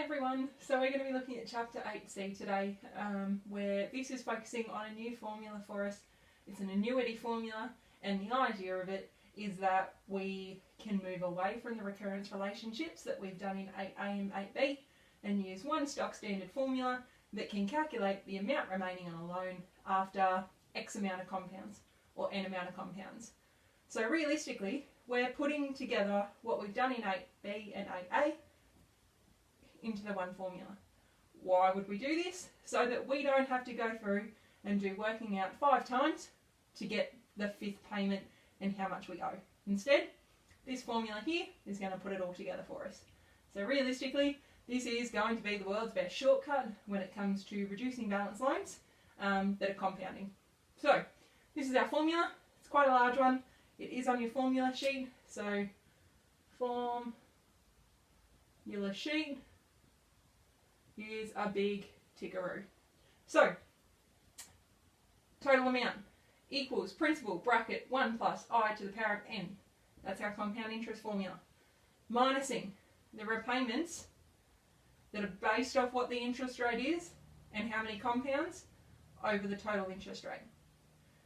Hi everyone, so we're going to be looking at chapter 8c today, where this is focusing on a new formula for us. It's an annuity formula, and the idea of it is that we can move away from the recurrence relationships that we've done in 8a and 8b and use one stock standard formula that can calculate the amount remaining on a loan after X amount of compounds, or N amount of compounds. So realistically, we're putting together what we've done in 8b and 8a into the one formula. Why would we do this? So that we don't have to go through and do working out 5 times to get the 5th payment and how much we owe. Instead, this formula here is going to put it all together for us. So realistically, this is going to be the world's best shortcut when it comes to reducing balance loans that are compounding. So this is our formula. It's quite a large one. It is on your formula sheet. So formula sheet. Here's a big tickaroo. So, total amount equals principal bracket 1 plus I to the power of n. That's our compound interest formula. Minusing the repayments that are based off what the interest rate is and how many compounds over the total interest rate.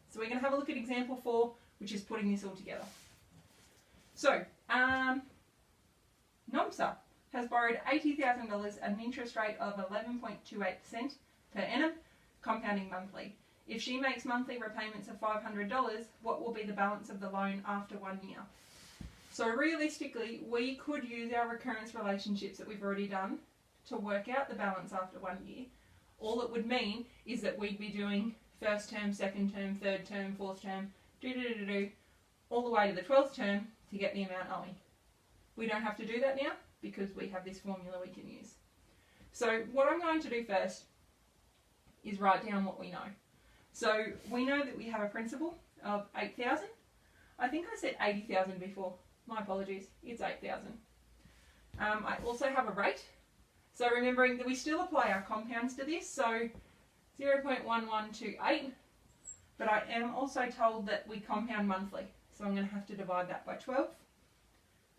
So we're going to have a look at example 4, which is putting this all together. So, NOMSA has borrowed $80,000 at an interest rate of 11.28% per annum, compounding monthly. If she makes monthly repayments of $500, what will be the balance of the loan after 1 year? So realistically, we could use our recurrence relationships that we've already done to work out the balance after 1 year. All it would mean is that we'd be doing first term, second term, third term, fourth term, all the way to the 12th term to get the amount owing. We don't have to do that now, because we have this formula we can use. So what I'm going to do first is write down what we know. So we know that we have a principal of 8,000. I think I said 80,000 before. My apologies. It's 8,000. I also have a rate. So remembering that we still apply our compounds to this. So 0.1128. But I am also told that we compound monthly. So I'm going to have to divide that by 12.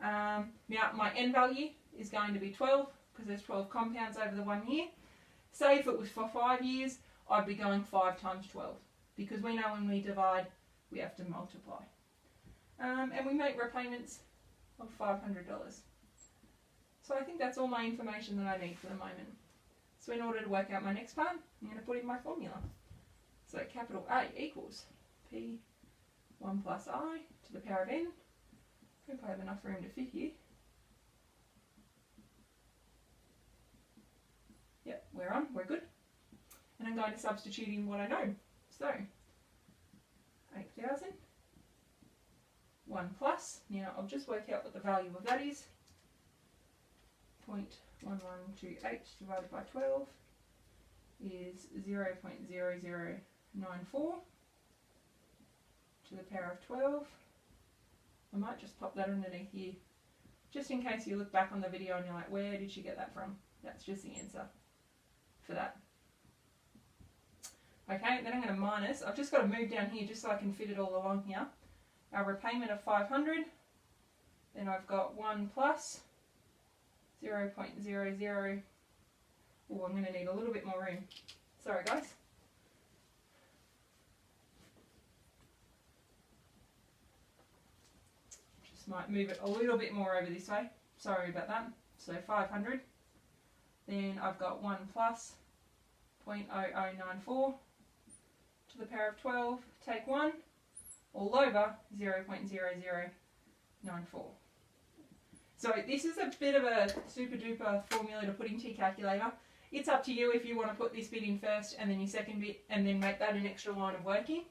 Now my n value is going to be 12 because there's 12 compounds over the 1 year. Say if it was for 5 years, I'd be going 5 times 12 because we know when we divide we have to multiply. And we make repayments of $500. So I think that's all my information that I need for the moment. So in order to work out my next part, I'm going to put in my formula. So capital A equals P1 plus I to the power of n. I hope I have enough room to fit here. Yep, we're on, we're good. And I'm going to substitute in what I know. So, 8,000, 1 plus, now I'll just work out what the value of that is. 0.1128 divided by 12 is 0.0094 to the power of 12. I might just pop that underneath here, just in case you look back on the video and you're like, where did she get that from? That's just the answer for that. Okay, then I'm going to minus. I've just got to move down here just so I can fit it all along here. Our repayment of 500. Then I've got 1 plus 0.00. Oh, I'm going to need a little bit more room. Sorry, guys. Might move it a little bit more over this way. Sorry about that. So 500. Then I've got 1 plus 0.0094 to the power of 12. Take 1 all over 0.0094. So this is a bit of a super duper formula to put into your calculator. It's up to you if you want to put this bit in first and then your second bit and then make that an extra line of working.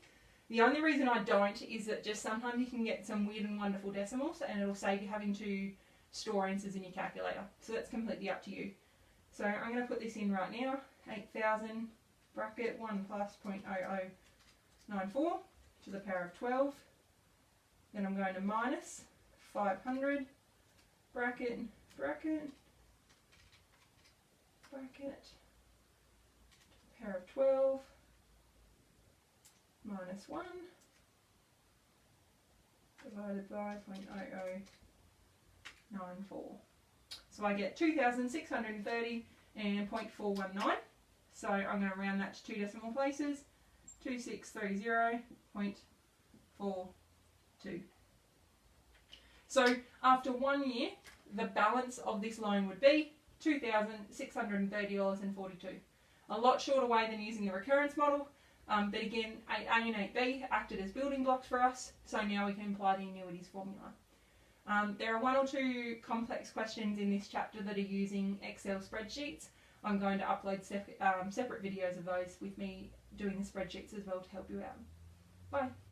The only reason I don't is that just sometimes you can get some weird and wonderful decimals and it'll save you having to store answers in your calculator. So that's completely up to you. So I'm going to put this in right now. 8,000 bracket 1 plus 0.0094 to the power of 12. Then I'm going to minus 500 bracket to the power of 12. Minus 1 divided by 0.0094. So I get 2,630 and 0.419. So I'm going to round that to 2 decimal places. 2630.42. So after 1 year, the balance of this loan would be $2,630.42. A lot shorter way than using the recurrence model, but again, 8A and 8B acted as building blocks for us, so now we can apply the annuities formula. There are 1 or 2 complex questions in this chapter that are using Excel spreadsheets. I'm going to upload separate videos of those with me doing the spreadsheets as well to help you out. Bye.